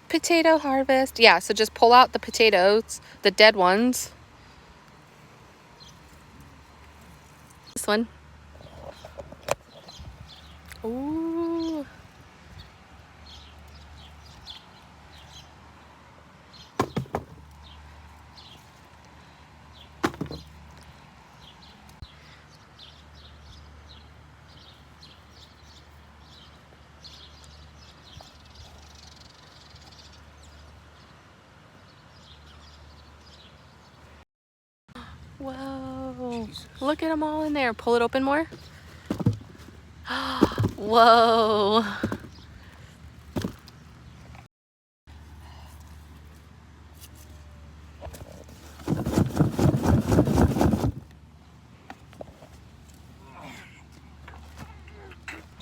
Potato harvest. Yeah, so just pull out the potatoes, the dead ones. This one. Ooh. Whoa. Jesus. Look at them all in there. Pull it open more. Whoa.